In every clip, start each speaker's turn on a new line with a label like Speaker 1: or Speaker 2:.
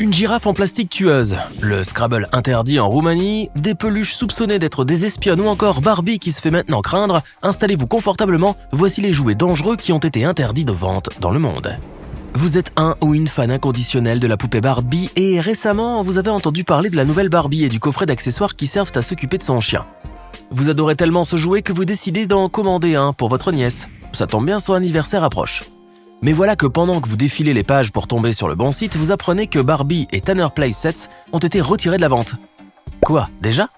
Speaker 1: Une girafe en plastique tueuse, le Scrabble interdit en Roumanie, des peluches soupçonnées d'être des espionnes ou encore Barbie qui se fait maintenant craindre, installez-vous confortablement, voici les jouets dangereux qui ont été interdits de vente dans le monde. Vous êtes un ou une fan inconditionnelle de la poupée Barbie et récemment vous avez entendu parler de la nouvelle Barbie et du coffret d'accessoires qui servent à s'occuper de son chien. Vous adorez tellement ce jouet que vous décidez d'en commander un pour votre nièce. Ça tombe bien, son anniversaire approche. Mais voilà que pendant que vous défilez les pages pour tomber sur le bon site, vous apprenez que Barbie et Tanner Play Sets ont été retirés de la vente. Quoi, déjà ?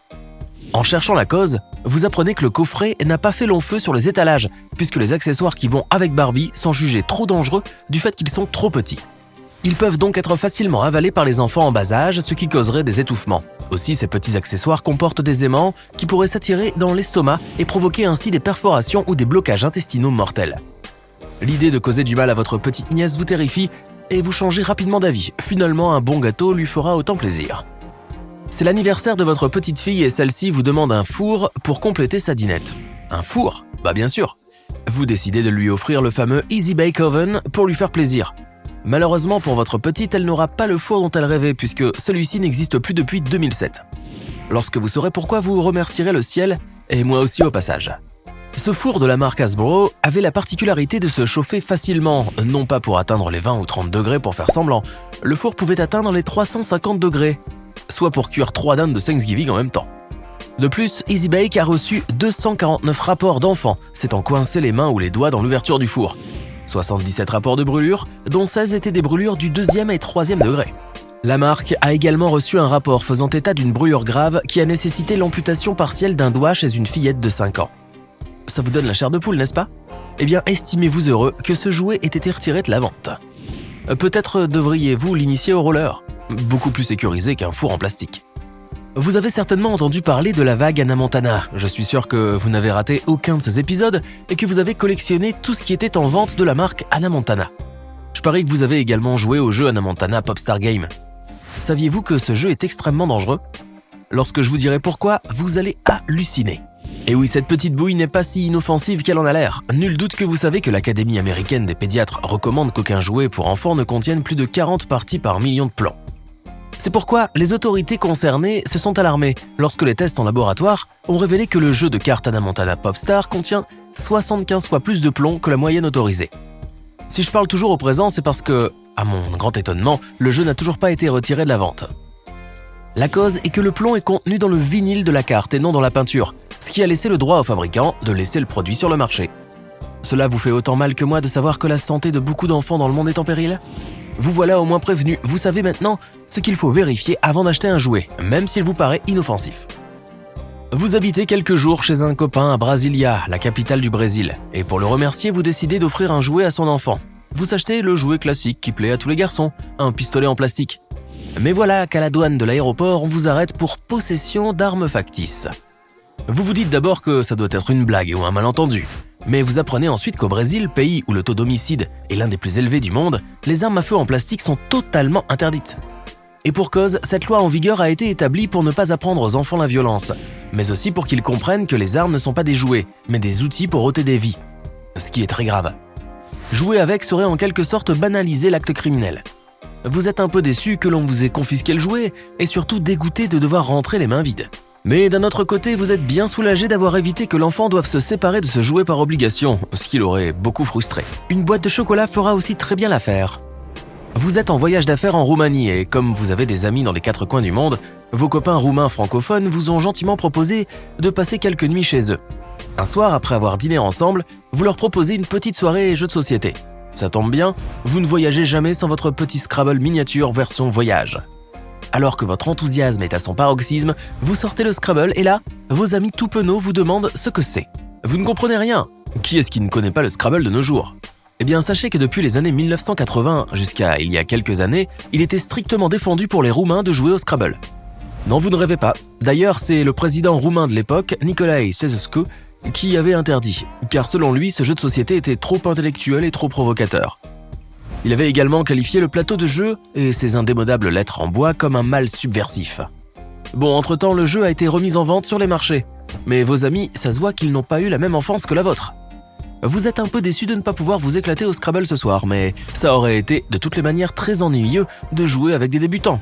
Speaker 1: En cherchant la cause, vous apprenez que le coffret n'a pas fait long feu sur les étalages, puisque les accessoires qui vont avec Barbie sont jugés trop dangereux du fait qu'ils sont trop petits. Ils peuvent donc être facilement avalés par les enfants en bas âge, ce qui causerait des étouffements. Aussi, ces petits accessoires comportent des aimants qui pourraient s'attirer dans l'estomac et provoquer ainsi des perforations ou des blocages intestinaux mortels. L'idée de causer du mal à votre petite nièce vous terrifie et vous changez rapidement d'avis. Finalement, un bon gâteau lui fera autant plaisir. C'est l'anniversaire de votre petite fille et celle-ci vous demande un four pour compléter sa dînette. Un four ? Bah bien sûr. Vous décidez de lui offrir le fameux Easy Bake Oven pour lui faire plaisir. Malheureusement pour votre petite, elle n'aura pas le four dont elle rêvait puisque celui-ci n'existe plus depuis 2007. Lorsque vous saurez pourquoi, vous remercierez le ciel et moi aussi au passage. Ce four de la marque Hasbro avait la particularité de se chauffer facilement, non pas pour atteindre les 20 ou 30 degrés pour faire semblant. Le four pouvait atteindre les 350 degrés, soit pour cuire 3 dindes de Thanksgiving en même temps. De plus, Easy Bake a reçu 249 rapports d'enfants s'étant coincés les mains ou les doigts dans l'ouverture du four. 77 rapports de brûlures, dont 16 étaient des brûlures du 2e et 3e degré. La marque a également reçu un rapport faisant état d'une brûlure grave qui a nécessité l'amputation partielle d'un doigt chez une fillette de 5 ans. Ça vous donne la chair de poule, n'est-ce pas ? Eh bien, estimez-vous heureux que ce jouet ait été retiré de la vente. Peut-être devriez-vous l'initier au roller, beaucoup plus sécurisé qu'un four en plastique. Vous avez certainement entendu parler de la vague Hannah Montana. Je suis sûr que vous n'avez raté aucun de ces épisodes et que vous avez collectionné tout ce qui était en vente de la marque Hannah Montana. Je parie que vous avez également joué au jeu Hannah Montana Popstar Game. Saviez-vous que ce jeu est extrêmement dangereux ? Lorsque je vous dirai pourquoi, vous allez halluciner. Et oui, cette petite bouille n'est pas si inoffensive qu'elle en a l'air. Nul doute que vous savez que l'Académie américaine des pédiatres recommande qu'aucun jouet pour enfants ne contienne plus de 40 parties par million de plomb. C'est pourquoi les autorités concernées se sont alarmées lorsque les tests en laboratoire ont révélé que le jeu de cartes Hannah Montana Popstar contient 75 fois plus de plomb que la moyenne autorisée. Si je parle toujours au présent, c'est parce que, à mon grand étonnement, le jeu n'a toujours pas été retiré de la vente. La cause est que le plomb est contenu dans le vinyle de la carte et non dans la peinture, ce qui a laissé le droit au fabricant de laisser le produit sur le marché. Cela vous fait autant mal que moi de savoir que la santé de beaucoup d'enfants dans le monde est en péril ? Vous voilà au moins prévenu, vous savez maintenant ce qu'il faut vérifier avant d'acheter un jouet, même s'il vous paraît inoffensif. Vous habitez quelques jours chez un copain à Brasilia, la capitale du Brésil, et pour le remercier, vous décidez d'offrir un jouet à son enfant. Vous achetez le jouet classique qui plaît à tous les garçons, un pistolet en plastique. Mais voilà qu'à la douane de l'aéroport, on vous arrête pour possession d'armes factices. Vous vous dites d'abord que ça doit être une blague ou un malentendu. Mais vous apprenez ensuite qu'au Brésil, pays où le taux d'homicide est l'un des plus élevés du monde, les armes à feu en plastique sont totalement interdites. Et pour cause, cette loi en vigueur a été établie pour ne pas apprendre aux enfants la violence, mais aussi pour qu'ils comprennent que les armes ne sont pas des jouets, mais des outils pour ôter des vies. Ce qui est très grave. Jouer avec serait en quelque sorte banaliser l'acte criminel. Vous êtes un peu déçu que l'on vous ait confisqué le jouet et surtout dégoûté de devoir rentrer les mains vides. Mais d'un autre côté, vous êtes bien soulagé d'avoir évité que l'enfant doive se séparer de ce jouet par obligation, ce qui l'aurait beaucoup frustré. Une boîte de chocolat fera aussi très bien l'affaire. Vous êtes en voyage d'affaires en Roumanie et comme vous avez des amis dans les 4 coins du monde, vos copains roumains francophones vous ont gentiment proposé de passer quelques nuits chez eux. Un soir, après avoir dîné ensemble, vous leur proposez une petite soirée et jeux de société. Ça tombe bien, vous ne voyagez jamais sans votre petit Scrabble miniature version voyage. Alors que votre enthousiasme est à son paroxysme, vous sortez le Scrabble et là, vos amis tout penauds vous demandent ce que c'est. Vous ne comprenez rien. Qui est-ce qui ne connaît pas le Scrabble de nos jours ? Eh bien, sachez que depuis les années 1980 jusqu'à il y a quelques années, il était strictement défendu pour les Roumains de jouer au Scrabble. Non, vous ne rêvez pas. D'ailleurs, c'est le président roumain de l'époque, Nicolae Ceausescu, qui avait interdit, car selon lui, ce jeu de société était trop intellectuel et trop provocateur. Il avait également qualifié le plateau de jeu et ses indémodables lettres en bois comme un mal subversif. Bon, entre-temps, le jeu a été remis en vente sur les marchés. Mais vos amis, ça se voit qu'ils n'ont pas eu la même enfance que la vôtre. Vous êtes un peu déçu de ne pas pouvoir vous éclater au Scrabble ce soir, mais ça aurait été de toutes les manières très ennuyeux de jouer avec des débutants.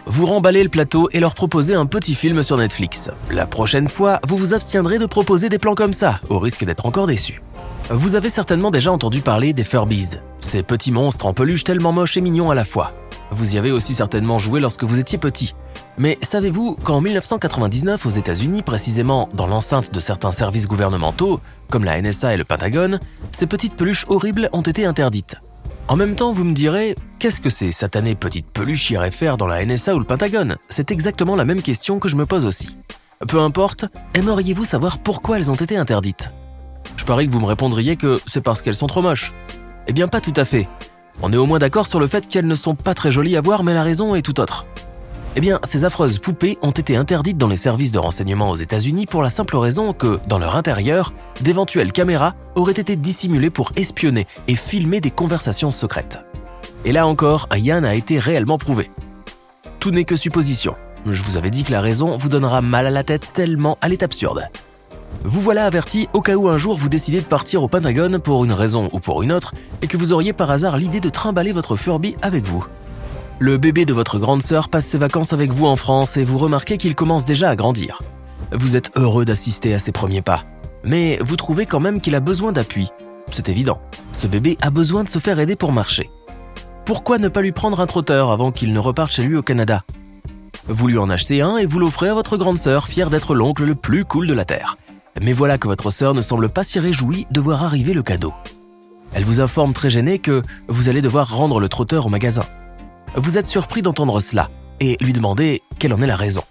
Speaker 1: Vous remballez le plateau et leur proposez un petit film sur Netflix. La prochaine fois, vous vous abstiendrez de proposer des plans comme ça, au risque d'être encore déçu. Vous avez certainement déjà entendu parler des Furbies, ces petits monstres en peluche tellement moches et mignons à la fois. Vous y avez aussi certainement joué lorsque vous étiez petit. Mais savez-vous qu'en 1999 aux États-Unis, précisément dans l'enceinte de certains services gouvernementaux, comme la NSA et le Pentagone, ces petites peluches horribles ont été interdites. En même temps, vous me direz, qu'est-ce que ces satanées petites peluches iraient faire dans la NSA ou le Pentagone? C'est exactement la même question que je me pose aussi. Peu importe, aimeriez-vous savoir pourquoi elles ont été interdites? Je parie que vous me répondriez que c'est parce qu'elles sont trop moches. Eh bien pas tout à fait. On est au moins d'accord sur le fait qu'elles ne sont pas très jolies à voir, mais la raison est tout autre. Eh bien, ces affreuses poupées ont été interdites dans les services de renseignement aux États-Unis pour la simple raison que, dans leur intérieur, d'éventuelles caméras auraient été dissimulées pour espionner et filmer des conversations secrètes. Et là encore, rien n'a été réellement prouvé. Tout n'est que supposition. Je vous avais dit que la raison vous donnera mal à la tête tellement elle est absurde. Vous voilà averti au cas où un jour vous décidez de partir au Pentagone pour une raison ou pour une autre et que vous auriez par hasard l'idée de trimballer votre Furby avec vous. Le bébé de votre grande sœur passe ses vacances avec vous en France et vous remarquez qu'il commence déjà à grandir. Vous êtes heureux d'assister à ses premiers pas, mais vous trouvez quand même qu'il a besoin d'appui. C'est évident, ce bébé a besoin de se faire aider pour marcher. Pourquoi ne pas lui prendre un trotteur avant qu'il ne reparte chez lui au Canada? Vous lui en achetez un et vous l'offrez à votre grande sœur, fière d'être l'oncle le plus cool de la Terre. Mais voilà que votre sœur ne semble pas si réjouie de voir arriver le cadeau. Elle vous informe très gênée que vous allez devoir rendre le trotteur au magasin. Vous êtes surpris d'entendre cela et lui demandez quelle en est la raison.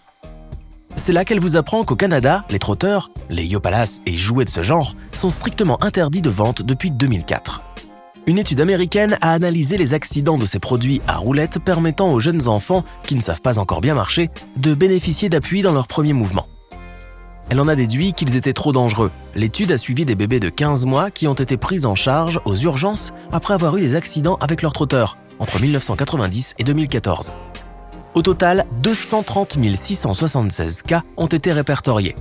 Speaker 1: C'est là qu'elle vous apprend qu'au Canada, les trotteurs, les yopalas et jouets de ce genre sont strictement interdits de vente depuis 2004. Une étude américaine a analysé les accidents de ces produits à roulettes permettant aux jeunes enfants qui ne savent pas encore bien marcher de bénéficier d'appui dans leurs premiers mouvements. Elle en a déduit qu'ils étaient trop dangereux. L'étude a suivi des bébés de 15 mois qui ont été pris en charge aux urgences après avoir eu des accidents avec leur trotteur entre 1990 et 2014. Au total, 230 676 cas ont été répertoriés.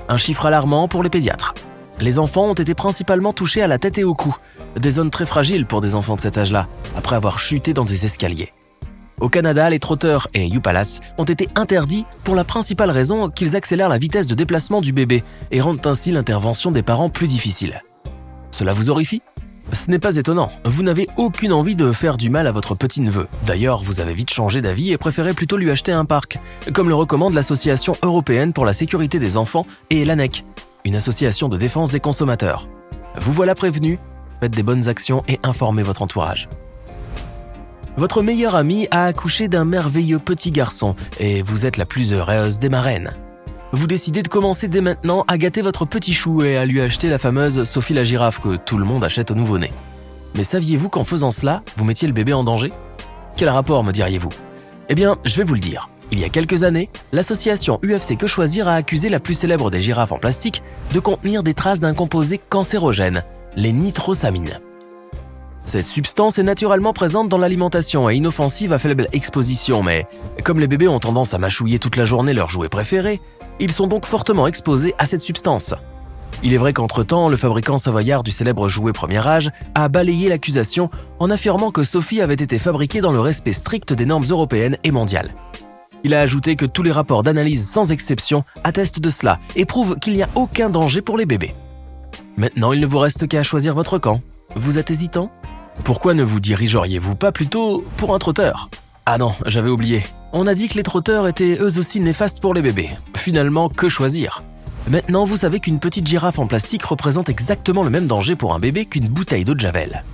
Speaker 1: Un chiffre alarmant pour les pédiatres. Les enfants ont été principalement touchés à la tête et au cou, des zones très fragiles pour des enfants de cet âge-là, après avoir chuté dans des escaliers. Au Canada, les trotteurs et yopalas ont été interdits pour la principale raison qu'ils accélèrent la vitesse de déplacement du bébé et rendent ainsi l'intervention des parents plus difficile. Cela vous horrifie? Ce n'est pas étonnant, vous n'avez aucune envie de faire du mal à votre petit-neveu. D'ailleurs, vous avez vite changé d'avis et préférez plutôt lui acheter un parc, comme le recommande l'Association européenne pour la sécurité des enfants et l'ANEC, une association de défense des consommateurs. Vous voilà prévenu, faites des bonnes actions et informez votre entourage. Votre meilleure amie a accouché d'un merveilleux petit garçon et vous êtes la plus heureuse des marraines. Vous décidez de commencer dès maintenant à gâter votre petit chou et à lui acheter la fameuse Sophie la girafe que tout le monde achète au nouveau-né. Mais saviez-vous qu'en faisant cela, vous mettiez le bébé en danger? Quel rapport, me diriez-vous? Eh bien, je vais vous le dire. Il y a quelques années, l'association UFC Que Choisir a accusé la plus célèbre des girafes en plastique de contenir des traces d'un composé cancérogène, les nitrosamines. Cette substance est naturellement présente dans l'alimentation et inoffensive à faible exposition, mais comme les bébés ont tendance à mâchouiller toute la journée leur jouet préféré, ils sont donc fortement exposés à cette substance. Il est vrai qu'entre-temps, le fabricant savoyard du célèbre jouet Premier Âge a balayé l'accusation en affirmant que Sophie avait été fabriquée dans le respect strict des normes européennes et mondiales. Il a ajouté que tous les rapports d'analyse sans exception attestent de cela et prouvent qu'il n'y a aucun danger pour les bébés. Maintenant, il ne vous reste qu'à choisir votre camp. Vous êtes hésitant? Pourquoi ne vous dirigeriez-vous pas plutôt pour un trotteur? Ah non, j'avais oublié. On a dit que les trotteurs étaient eux aussi néfastes pour les bébés. Finalement, que choisir? Maintenant, vous savez qu'une petite girafe en plastique représente exactement le même danger pour un bébé qu'une bouteille d'eau de Javel.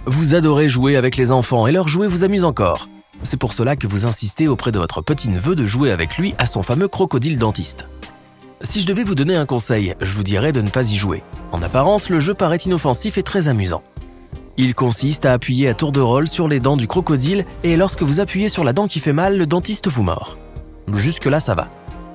Speaker 1: Vous adorez jouer avec les enfants et leur jouet vous amuse encore. C'est pour cela que vous insistez auprès de votre petit-neveu de jouer avec lui à son fameux crocodile dentiste. Si je devais vous donner un conseil, je vous dirais de ne pas y jouer. En apparence, le jeu paraît inoffensif et très amusant. Il consiste à appuyer à tour de rôle sur les dents du crocodile et lorsque vous appuyez sur la dent qui fait mal, le dentiste vous mord. Jusque-là, ça va.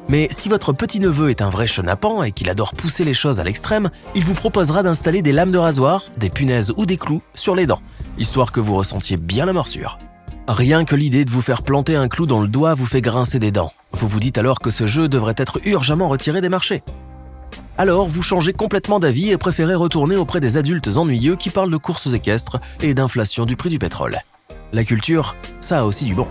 Speaker 1: Mais si votre petit-neveu est un vrai chenapan et qu'il adore pousser les choses à l'extrême, il vous proposera d'installer des lames de rasoir, des punaises ou des clous sur les dents, histoire que vous ressentiez bien la morsure. Rien que l'idée de vous faire planter un clou dans le doigt vous fait grincer des dents. Vous vous dites alors que ce jeu devrait être urgemment retiré des marchés. Alors vous changez complètement d'avis et préférez retourner auprès des adultes ennuyeux qui parlent de courses équestres et d'inflation du prix du pétrole. La culture, ça a aussi du bon.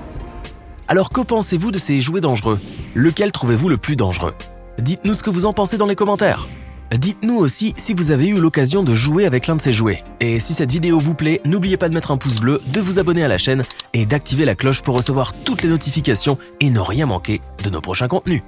Speaker 1: Alors que pensez-vous de ces jouets dangereux? Lequel trouvez-vous le plus dangereux? Dites-nous ce que vous en pensez dans les commentaires. Dites-nous aussi si vous avez eu l'occasion de jouer avec l'un de ces jouets. Et si cette vidéo vous plaît, n'oubliez pas de mettre un pouce bleu, de vous abonner à la chaîne et d'activer la cloche pour recevoir toutes les notifications et ne rien manquer de nos prochains contenus.